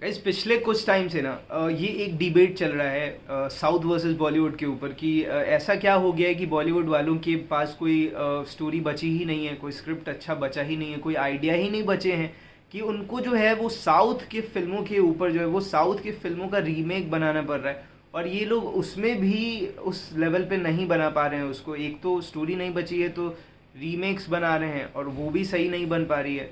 Guys पिछले कुछ time से ना ये एक डिबेट चल रहा है साउथ वर्सेस बॉलीवुड के ऊपर कि ऐसा क्या हो गया है कि बॉलीवुड वालों के पास कोई स्टोरी बची ही नहीं है, कोई स्क्रिप्ट अच्छा बचा ही नहीं है, कोई आइडिया ही नहीं बचे हैं कि उनको जो है वो साउथ के फिल्मों के ऊपर जो है वो साउथ की फिल्मों का रीमेक बनाना पड़ रहा है। और ये लोग उसमें भी उस लेवल पे नहीं बना पा रहे हैं उसको। एक तो स्टोरी नहीं बची है तो रीमेक्स बना रहे हैं और वो भी सही नहीं बन पा रही है।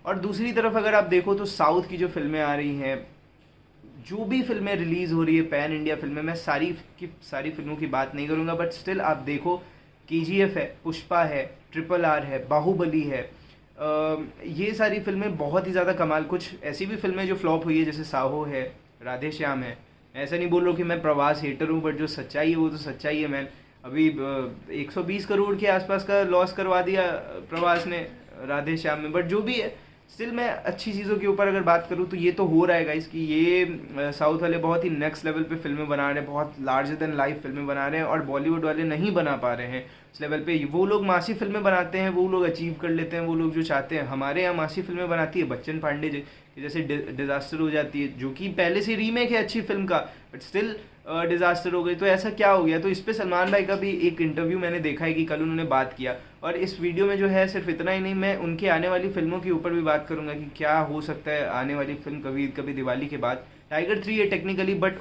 और दूसरी तरफ अगर आप देखो तो साउथ की जो फिल्में आ रही हैं, जो भी फिल्में रिलीज़ हो रही है पैन इंडिया फिल्में, मैं सारी की सारी फिल्मों की बात नहीं करूँगा बट स्टिल आप देखो, केजीएफ है, पुष्पा है, ट्रिपल आर है, बाहुबली है, ये सारी फिल्में बहुत ही ज़्यादा कमाल। कुछ ऐसी भी फिल्में जो फ्लॉप हुई है जैसे साहो है, राधे श्याम है। ऐसा नहीं बोल रहा हूँ कि मैं प्रवास हेटर हूँ बट जो सच्चाई है वो तो सच्चाई है मैन। अभी 120 करोड़ के आसपास का लॉस करवा दिया प्रवास ने राधे श्याम में। बट जो भी है स्टिल मैं अच्छी चीज़ों के ऊपर अगर बात करूँ तो ये तो हो रहा है गाइस कि ये साउथ वाले बहुत ही नेक्स्ट लेवल पे फिल्में बना रहे हैं, बहुत लार्जर देन लाइफ फिल्में बना रहे हैं और बॉलीवुड वाले नहीं बना पा रहे हैं इस लेवल पे। वो लोग मासी फिल्में बनाते हैं, वो लोग अचीव कर लेते हैं वो लोग जो चाहते हैं। हमारे यहाँ मासी फिल्में बनाती है बच्चन पांडे जी कि जैसे डिजास्टर हो जाती है, जो कि पहले से रीमेक है अच्छी फिल्म का बट स्टिल डिजास्टर हो गई। तो ऐसा क्या हो गया? तो इस पे सलमान भाई का भी एक इंटरव्यू मैंने देखा है कि कल उन्होंने बात किया और इस वीडियो में जो है सिर्फ इतना ही नहीं, मैं उनके आने वाली फिल्मों के ऊपर भी बात करूंगा कि क्या हो सकता है आने वाली फिल्म कभी कभी दिवाली के बाद। टाइगर 3 है टेक्निकली बट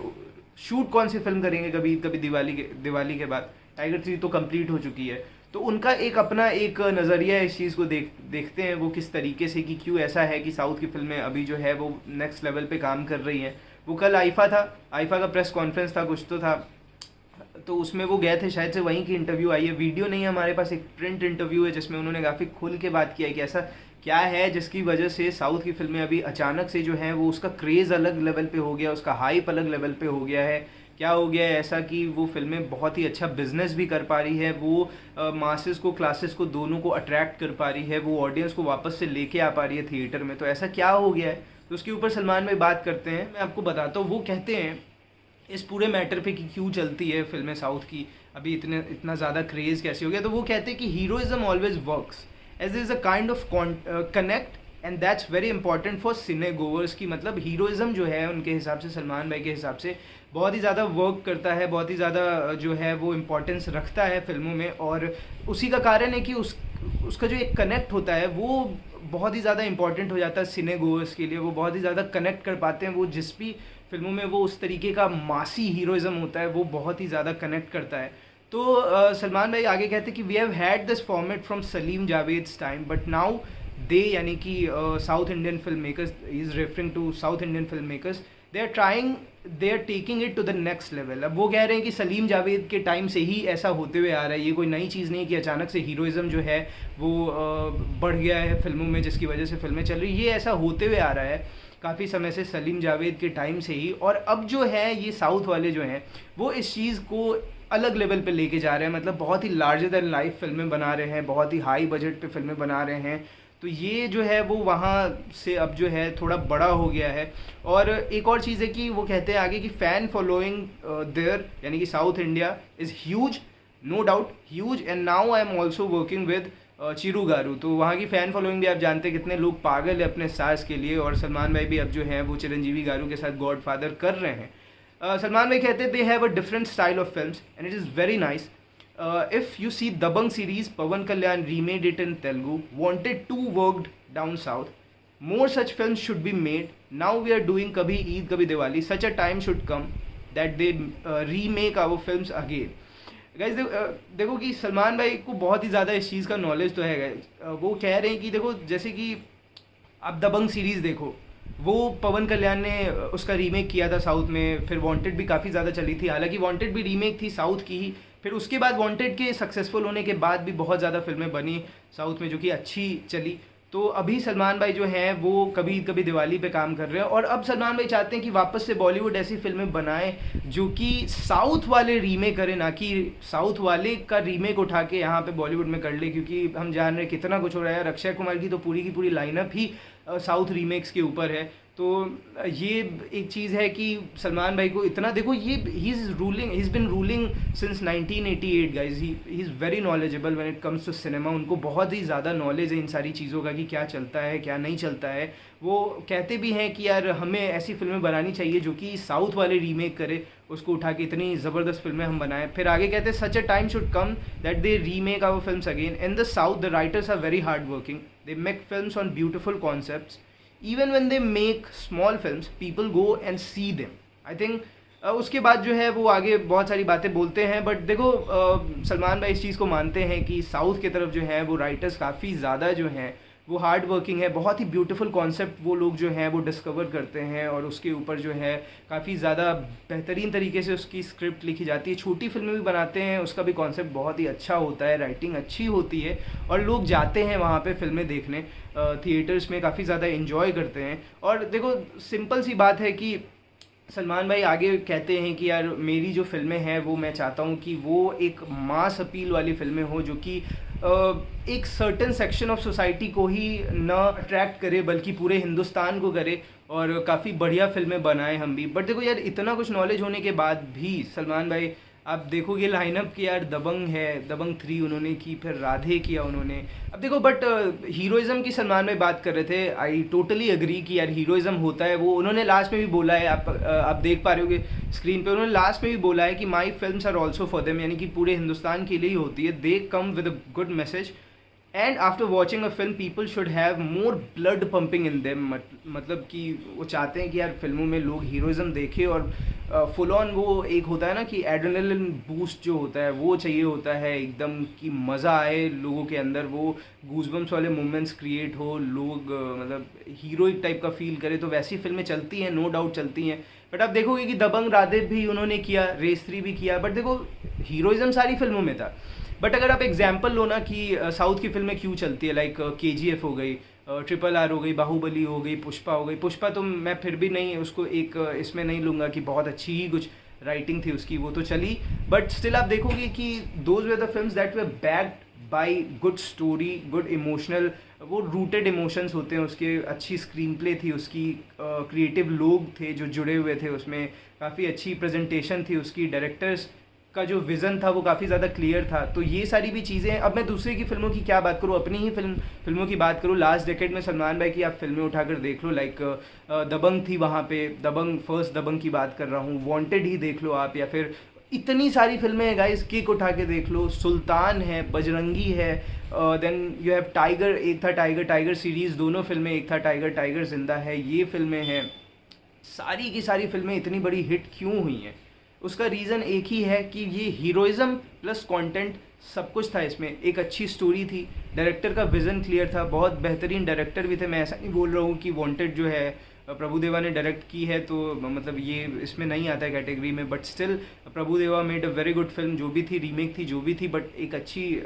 शूट कौन सी फिल्म करेंगे कभी कभी दिवाली के बाद? टाइगर 3 तो कंप्लीट हो चुकी है। तो उनका एक अपना एक नज़रिया है इस चीज़ को देखते हैं वो किस तरीके से कि क्यों ऐसा है कि साउथ की फिल्में अभी जो है वो नेक्स्ट लेवल पे काम कर रही हैं। वो कल आईफा था, आईफा का प्रेस कॉन्फ्रेंस था, कुछ तो था, तो उसमें वो गए थे, शायद से वहीं की इंटरव्यू आई है। वीडियो नहीं है हमारे पास, एक प्रिंट इंटरव्यू है जिसमें उन्होंने काफ़ी खुल के बात किया है कि ऐसा क्या है जिसकी वजह से साउथ की फिल्में अभी अचानक से जो है वो उसका क्रेज़ अलग लेवल पे हो गया, उसका हाइप अलग लेवल पे हो गया है। क्या हो गया है ऐसा कि वो फिल्में बहुत ही अच्छा बिजनेस भी कर पा रही है, वो मासेस को क्लासेस को दोनों को अट्रैक्ट कर पा रही है, वो ऑडियंस को वापस से लेके आ पा रही है थिएटर में। तो ऐसा क्या हो गया है? तो उसके ऊपर सलमान भाई बात करते हैं, मैं आपको बताता हूँ। वो कहते हैं इस पूरे मैटर पे कि क्यों चलती है फिल्में साउथ की, अभी इतना ज़्यादा क्रेज़ कैसे हो गया। तो वो कहते हैं कि heroism always works as is a kind of connect and that's very important for cinegoers की। मतलब हीरोइज्म जो है उनके हिसाब से, सलमान भाई के हिसाब से, बहुत ही ज़्यादा वर्क करता है, बहुत ही ज़्यादा जो है वो इम्पोर्टेंस रखता है फिल्मों में। और उसी का कारण है कि उसका जो एक कनेक्ट होता है वो बहुत ही ज़्यादा इंपॉर्टेंट हो जाता है सिने गोवर्स के लिए। वो बहुत ही ज़्यादा कनेक्ट कर पाते हैं, वो जिस भी फिल्मों में वो उस तरीके का मासी हीरोइज्म होता है वो बहुत ही ज़्यादा कनेक्ट करता है। तो सलमान भाई आगे कहते हैं कि we have had this format from Salim Javed's time but now they, यानी कि south Indian film makers, is referring to south Indian film makers, they are taking it to the next level. अब वो कह रहे हैं कि सलीम जावेद के टाइम से ही ऐसा होते हुए आ रहा है, ये कोई नई चीज़ नहीं है कि अचानक से हीरोइज्म जो है वो बढ़ गया है फिल्मों में जिसकी वजह से फिल्में चल रही। ये ऐसा होते हुए आ रहा है काफ़ी समय से, सलीम जावेद के टाइम से ही। और अब जो है ये साउथ वाले जो हैं वो इस चीज़ को अलग लेवल पे लेके जा रहे हैं, मतलब बहुत ही लार्जर देन लाइफ फिल्में बना रहे हैं, बहुत ही हाई बजट पे फिल्में बना रहे हैं। तो ये जो है वो वहाँ से अब जो है थोड़ा बड़ा हो गया है। और एक और चीज़ है कि वो कहते हैं आगे कि फ़ैन फॉलोइंग देयर, यानी कि south India is huge, no doubt huge, and now I am also working with Chiru garu. तो वहाँ की फ़ैन फॉलोइंग भी आप जानते हैं कितने लोग पागल है अपने सास के लिए। और सलमान भाई भी अब जो है वो चिरंजीवी गारू के साथ गॉड फादर कर रहे हैं। सलमान भाई कहते हैं they have a different style of films and it is very nice. If you see Dabang series, Pawan Kalyan remade it in Telugu, wanted to worked down south. More such films should be made. Now we are doing Kabhi Eid Kabhi Diwali. Such a time should come that they remake our films again. Guys देखो कि सलमान भाई को बहुत ही ज़्यादा इस चीज़ का knowledge तो है गाइज। वो कह रहे हैं कि देखो जैसे कि आप दबंग सीरीज़ देखो, वो पवन कल्याण ने उसका रीमेक किया था साउथ में, फिर वांटेड भी काफ़ी ज़्यादा चली थी, हालांकि वांटेड भी रीमेक थी साउथ की ही। फिर उसके बाद वांटेड के सक्सेसफुल होने के बाद भी बहुत ज़्यादा फिल्में बनी साउथ में जो कि अच्छी चली। तो अभी सलमान भाई जो हैं वो कभी कभी दिवाली पे काम कर रहे हैं और अब सलमान भाई चाहते हैं कि वापस से बॉलीवुड ऐसी फिल्में बनाए जो कि साउथ वाले रीमेक करें, ना कि साउथ वाले का रीमेक उठा के यहाँ पे बॉलीवुड में कर ले। क्योंकि हम जान रहे हैं कितना कुछ हो रहा है, अक्षय कुमार की तो पूरी लाइनअप ही साउथ रीमेक्स के ऊपर है। तो ये एक चीज़ है कि सलमान भाई को इतना देखो, ये he is been ruling since 1988 guys. He is very knowledgeable when it comes to cinema. उनको बहुत ही ज़्यादा नॉलेज है इन सारी चीज़ों का कि क्या चलता है क्या नहीं चलता है। वो कहते भी हैं कि यार हमें ऐसी फिल्में बनानी चाहिए जो कि साउथ वाले रीमेक करे, उसको उठा के इतनी ज़बरदस्त फिल्में हम बनाएं। फिर आगे कहते हैं such a time should come that they remake our films again. In the south the writers are very hard working, they make films on beautiful concepts. even when they make small films people go and see them I think। उसके बाद जो है वो आगे बहुत सारी बातें बोलते हैं, बट देखो सलमान भाई इस चीज़ को मानते हैं कि साउथ की तरफ जो है वो राइटर्स काफ़ी ज़्यादा जो हैं वो हार्ड वर्किंग है, बहुत ही ब्यूटीफुल कॉन्सेप्ट वो लोग जो हैं वो डिस्कवर करते हैं और उसके ऊपर जो है काफ़ी ज़्यादा बेहतरीन तरीके से उसकी स्क्रिप्ट लिखी जाती है। छोटी फिल्में भी बनाते हैं, उसका भी कॉन्सेप्ट बहुत ही अच्छा होता है, राइटिंग अच्छी होती है और लोग जाते हैं वहाँ पे फिल्में देखने, थिएटर्स में काफ़ी ज़्यादा इन्जॉय करते हैं। और देखो सिंपल सी बात है कि सलमान भाई आगे कहते हैं कि यार मेरी जो फिल्में हैं वो मैं चाहता हूँ कि वो एक मास अपील वाली फिल्में हो जो कि एक सर्टेन सेक्शन ऑफ सोसाइटी को ही ना अट्रैक्ट करे बल्कि पूरे हिंदुस्तान को करे और काफ़ी बढ़िया फिल्में बनाएं हम भी। बट देखो यार इतना कुछ नॉलेज होने के बाद भी सलमान भाई आप देखोगे लाइनअप की यार दबंग है, दबंग 3 उन्होंने की, फिर राधे किया उन्होंने। अब देखो बट हीरोइज़म की सलमान भाई बात कर रहे थे, आई टोटली अग्री कि यार हीरोइज़म होता है। वो उन्होंने लास्ट में भी बोला है, आप देख पा रहे होगे स्क्रीन पे, उन्होंने लास्ट में भी बोला है कि my films are also for them, यानी कि पूरे हिंदुस्तान के लिए ही होती है। They come with a good message and after watching a film people should have more blood pumping in them. मतलब कि वो चाहते हैं कि यार फिल्मों में लोग हीरोइज़म देखें और फुल ऑन वो एक होता है ना कि एड्रेनलिन बूस्ट जो होता है वो चाहिए होता है एकदम कि मज़ा आए लोगों के अंदर, वो गूजबम्स वाले मोमेंट्स क्रिएट हो, लोग मतलब हीरोइक टाइप का फील करे, तो वैसी फिल्में चलती हैं, नो डाउट चलती हैं। बट आप देखोगे कि दबंग राधे भी उन्होंने किया, रेस 3 भी किया, बट देखो हीरोइज़म सारी फिल्मों में था। बट अगर आप एग्जाम्पल लो ना कि साउथ की फिल्में क्यों चलती है, लाइक KGF हो गई, RRR हो गई, बाहुबली हो गई, पुष्पा हो गई। पुष्पा तो मैं फिर भी नहीं उसको एक इसमें नहीं लूँगा कि बहुत अच्छी ही कुछ राइटिंग थी उसकी, वो तो चली, बट स्टिल आप देखोगे कि those were the films that were backed by good story, good emotional, वो रूटेड इमोशंस होते हैं उसके, अच्छी स्क्रीन प्ले थी उसकी, क्रिएटिव लोग थे जो जुड़े हुए थे उसमें, काफ़ी अच्छी प्रेजेंटेशन थी उसकी, डायरेक्टर्स का जो विज़न था वो काफ़ी ज़्यादा क्लियर था। तो ये सारी भी चीज़ें, अब मैं दूसरे की फिल्मों की क्या बात करूँ, अपनी ही फिल्मों की बात करूँ। लास्ट डेकेड में सलमान भाई की आप फिल्में उठाकर देख लो, लाइक दबंग थी, वहाँ पे दबंग, फर्स्ट दबंग की बात कर रहा हूँ, वांटेड ही देख लो आप, या फिर इतनी सारी फिल्में हैं गाइस, किक उठा के देख लो, सुल्तान है, बजरंगी है, देन यू हैव टाइगर, एक था टाइगर सीरीज़, दोनों फिल्में, एक था टाइगर जिंदा है, ये फिल्में हैं। सारी की सारी फिल्में इतनी बड़ी हिट क्यों हुई हैं? उसका रीज़न एक ही है कि ये हीरोइज़म प्लस कंटेंट सब कुछ था इसमें, एक अच्छी स्टोरी थी, डायरेक्टर का विज़न क्लियर था, बहुत बेहतरीन डायरेक्टर भी थे। मैं ऐसा नहीं बोल रहा हूँ कि वांटेड जो है प्रभुदेवा ने डायरेक्ट की है तो मतलब ये इसमें नहीं आता है कैटेगरी में, but still Prabhudeva made a very good film, जो भी थी, रीमेक थी, जो भी थी, बट एक अच्छी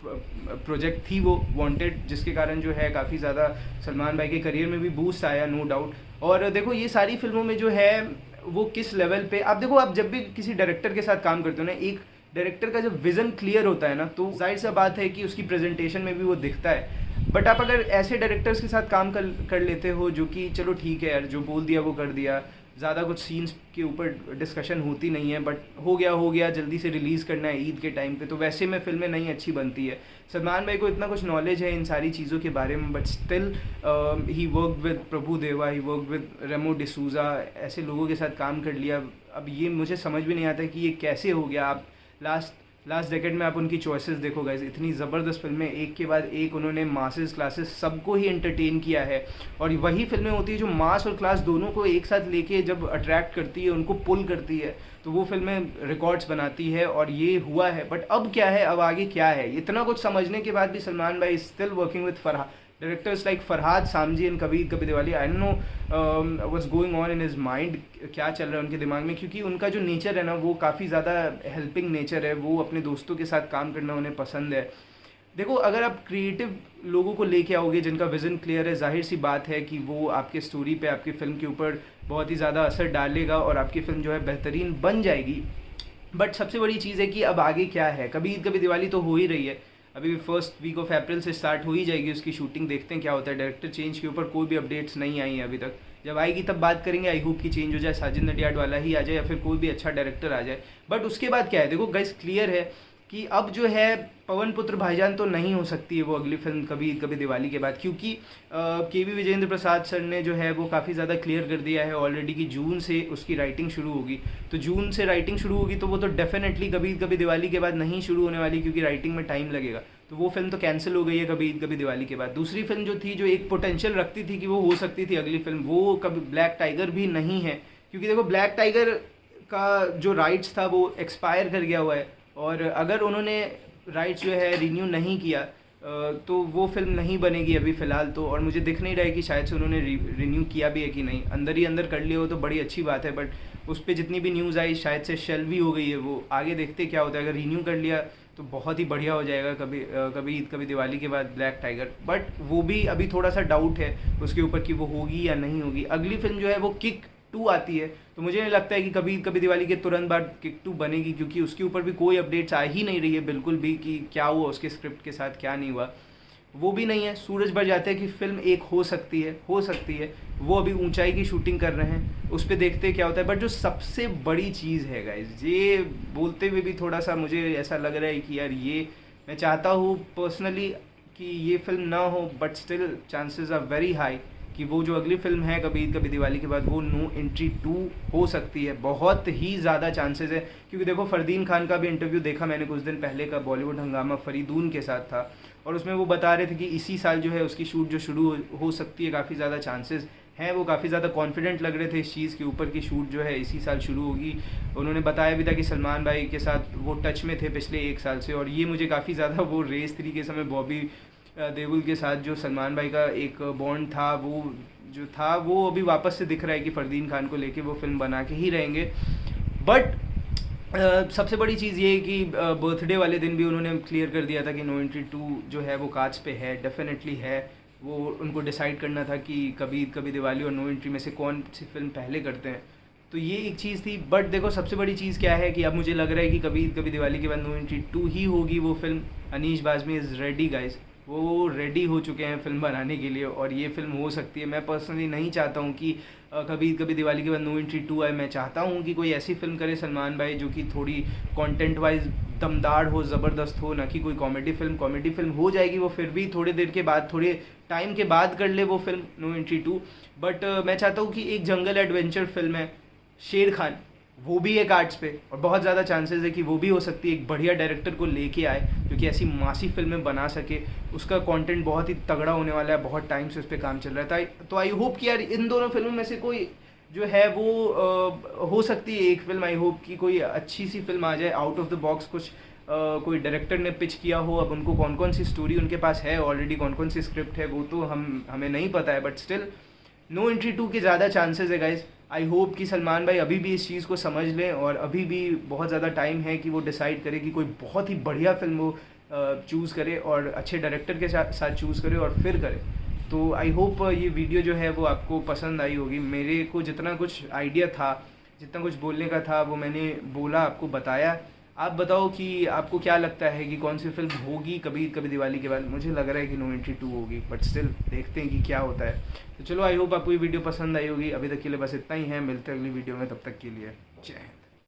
प्रोजेक्ट थी वो वांटेड, जिसके कारण जो है काफ़ी ज़्यादा सलमान भाई के करियर में भी बूस्ट आया, नो डाउट। और देखो ये सारी फिल्मों में जो है वो किस लेवल पे, आप देखो आप जब भी किसी डायरेक्टर के साथ काम करते हो ना, एक डायरेक्टर का जब विज़न क्लियर होता है ना, तो जाहिर सा बात है कि उसकी प्रेजेंटेशन में भी वो दिखता है। बट आप अगर ऐसे डायरेक्टर्स के साथ काम कर लेते हो जो कि चलो ठीक है यार, जो बोल दिया वो कर दिया, ज़्यादा कुछ सीन्स के ऊपर डिस्कशन होती नहीं है, बट हो गया जल्दी से रिलीज़ करना है ईद के टाइम पे, तो वैसे में फिल्में नहीं अच्छी बनती है। सलमान भाई को इतना कुछ नॉलेज है इन सारी चीज़ों के बारे में, but still he work with Prabhu Deva, he work with Remo D'Souza, ऐसे लोगों के साथ काम कर लिया। अब ये मुझे समझ भी नहीं आता कि ये कैसे हो गया। आप लास्ट डेकेड में आप उनकी चॉइसेस देखो गाइस, इतनी ज़बरदस्त फिल्में एक के बाद एक, उन्होंने मासेस क्लासेस सबको ही एंटरटेन किया है। और वही फिल्में होती है जो मास और क्लास दोनों को एक साथ लेके जब अट्रैक्ट करती है, उनको पुल करती है, तो वो फिल्में रिकॉर्ड्स बनाती है, और ये हुआ है। बट अब क्या है, अब आगे क्या है, इतना कुछ समझने के बाद भी सलमान भाई still working with directors like Farhad Samji and Kabir Diwali. I don't know what's going on in his mind, क्या चल रहा है उनके दिमाग में, क्योंकि उनका जो नेचर है ना वो काफ़ी ज़्यादा हेल्पिंग नेचर है, वो अपने दोस्तों के साथ काम करना उन्हें पसंद है। देखो अगर आप क्रिएटिव लोगों को लेके आओगे जिनका विज़न क्लियर है, जाहिर सी बात है कि वो आपके स्टोरी पे, आपकी फ़िल्म के ऊपर बहुत ही ज़्यादा असर डालेगा और आपकी फ़िल्म जो है बेहतरीन बन जाएगी। बट सबसे बड़ी चीज़ है कि अब आगे क्या है। कभी दिवाली तो हो ही रही है, अभी भी फर्स्ट वीक ऑफ अप्रैल से स्टार्ट हो ही जाएगी उसकी शूटिंग, देखते हैं क्या होता है। डायरेक्टर चेंज के ऊपर कोई भी अपडेट्स नहीं आई हैं अभी तक, जब आएगी तब बात करेंगे। आई होप कि चेंज हो जाए, साजिद नडियाड वाला ही आ जाए या फिर कोई भी अच्छा डायरेक्टर आ जाए। बट उसके बाद क्या है, देखो गाइस क्लियर है कि अब जो है पवन पुत्र भाईजान तो नहीं हो सकती है वो अगली फिल्म कभी कभी दिवाली के बाद, क्योंकि के.वी. विजेंद्र प्रसाद सर ने जो है वो काफ़ी ज़्यादा क्लियर कर दिया है ऑलरेडी कि जून से उसकी राइटिंग शुरू होगी। तो जून से राइटिंग शुरू होगी तो वो तो डेफिनेटली कभी कभी दिवाली के बाद नहीं शुरू होने वाली, क्योंकि राइटिंग में टाइम लगेगा। तो वो फिल्म तो कैंसिल हो गई है कभी कभी दिवाली के बाद। दूसरी फिल्म जो थी, जो एक पोटेंशियल रखती थी कि वो हो सकती थी अगली फिल्म, वो कभी ब्लैक टाइगर भी नहीं है, क्योंकि देखो ब्लैक टाइगर का जो राइट्स था वो एक्सपायर कर गया हुआ है, और अगर उन्होंने राइट्स जो है रिन्यू नहीं किया तो वो फिल्म नहीं बनेगी अभी फ़िलहाल तो। और मुझे दिख नहीं रहा है कि शायद से उन्होंने रिन्यू किया भी है कि नहीं, अंदर ही अंदर कर लिया हो तो बड़ी अच्छी बात है। बट उस पर जितनी भी न्यूज़ आई शायद से शेल्व भी हो गई है वो, आगे देखते क्या होता है। अगर रिन्यू कर लिया तो बहुत ही बढ़िया हो जाएगा कभी ईद कभी दिवाली के बाद ब्लैक टाइगर। बट वो भी अभी थोड़ा सा डाउट है उसके ऊपर कि वो होगी या नहीं होगी। अगली फिल्म जो है वो किक 2 आती है, तो मुझे नहीं लगता है कि कभी कभी दिवाली के तुरंत बाद किक 2 बनेगी, क्योंकि उसके ऊपर भी कोई अपडेट्स आ ही नहीं रही है बिल्कुल भी कि क्या हुआ उसके स्क्रिप्ट के साथ, क्या नहीं हुआ वो भी नहीं है। सूरज बढ़ जाते हैं कि फिल्म एक हो सकती है वो अभी ऊंचाई की शूटिंग कर रहे हैं, उस पर देखते क्या होता है। बट जो सबसे बड़ी चीज़ है गाइज, ये बोलते हुए भी थोड़ा सा मुझे ऐसा लग रहा है कि यार ये मैं चाहता हूँ पर्सनली कि ये फिल्म ना हो, but still chances are very high कि वो जो अगली फिल्म है कभी कभी दिवाली के बाद वो नो एंट्री 2 हो सकती है। बहुत ही ज़्यादा चांसेस है, क्योंकि देखो फरदीन खान का भी इंटरव्यू देखा मैंने कुछ दिन पहले का, बॉलीवुड हंगामा फरीदून के साथ था, और उसमें वो बता रहे थे कि इसी साल जो है उसकी शूट जो शुरू हो सकती है, काफ़ी ज़्यादा चांसेस हैं। वो काफ़ी ज़्यादा कॉन्फिडेंट लग रहे थे इस चीज़ के ऊपर कि शूट जो है इसी साल शुरू होगी। उन्होंने बताया भी था कि सलमान भाई के साथ वो टच में थे पिछले 1 साल से, और ये मुझे काफ़ी ज़्यादा वो रेस 3 के समय बॉबी देओल के साथ जो सलमान भाई का एक बॉन्ड था वो अभी वापस से दिख रहा है कि फरदीन खान को लेके वो फिल्म बना के ही रहेंगे। बट सबसे बड़ी चीज़ ये है कि बर्थडे वाले दिन भी उन्होंने क्लियर कर दिया था कि नो एंट्री 2 जो है वो कांच पे है, डेफिनेटली है। वो उनको डिसाइड करना था कि कभी दिवाली और नो एंट्री में से कौन सी फिल्म पहले करते हैं, तो ये एक चीज़ थी। बट देखो सबसे बड़ी चीज़ क्या है कि अब मुझे लग रहा है कि कभी दिवाली के बाद नो एंट्री 2 ही होगी वो film. Anish Bazmee is ready guys, वो रेडी हो चुके हैं फिल्म बनाने के लिए, और ये फिल्म हो सकती है। मैं पर्सनली नहीं चाहता हूँ कि कभी दिवाली के बाद नो एंट्री 2 आए। मैं चाहता हूँ कि कोई ऐसी फिल्म करे सलमान भाई जो कि थोड़ी कंटेंट वाइज दमदार हो, ज़बरदस्त हो, ना कि कोई कॉमेडी फिल्म हो जाएगी वो फिर भी थोड़ी देर के बाद, थोड़े टाइम के बाद कर ले वो फिल्म नो एंट्री 2। बट मैं चाहता हूँ कि एक जंगल एडवेंचर फिल्म है शेर खान, वो भी एक आर्ट्स पे, और बहुत ज़्यादा चांसेस है कि वो भी हो सकती है। एक बढ़िया डायरेक्टर को लेके आए जो कि ऐसी मासी फिल्में बना सके, उसका कंटेंट बहुत ही तगड़ा होने वाला है, बहुत टाइम से उस पर काम चल रहा था। तो आई होप कि यार इन दोनों फिल्मों में से कोई जो है वो हो सकती है एक फिल्म। आई होप कि कोई अच्छी सी फिल्म आ जाए, आउट ऑफ द बॉक्स कुछ कोई डायरेक्टर ने पिच किया हो। अब उनको कौन कौन सी स्टोरी उनके पास है ऑलरेडी, कौन कौन सी स्क्रिप्ट है वो तो हमें नहीं पता है, बट स्टिल नो एंट्री 2 के ज़्यादा चांसेस है गाइज। आई होप कि सलमान भाई अभी भी इस चीज़ को समझ लें, और अभी भी बहुत ज़्यादा टाइम है कि वो डिसाइड करे कि कोई बहुत ही बढ़िया फिल्म वो चूज़ करे, और अच्छे डायरेक्टर के साथ चूज़ करे और फिर करे। तो आई होप ये वीडियो जो है वो आपको पसंद आई होगी। मेरे को जितना कुछ आइडिया था, जितना कुछ बोलने का था वो मैंने बोला, आपको बताया। आप बताओ कि आपको क्या लगता है कि कौन सी फिल्म होगी कभी दिवाली के बाद। मुझे लग रहा है कि नो एंट्री 2 होगी, बट स्टिल देखते हैं कि क्या होता है। तो चलो आई होप आपको ये वीडियो पसंद आई होगी। अभी तक के लिए बस इतना ही है, मिलते हैं अगली वीडियो में, तब तक के लिए जय हिंद।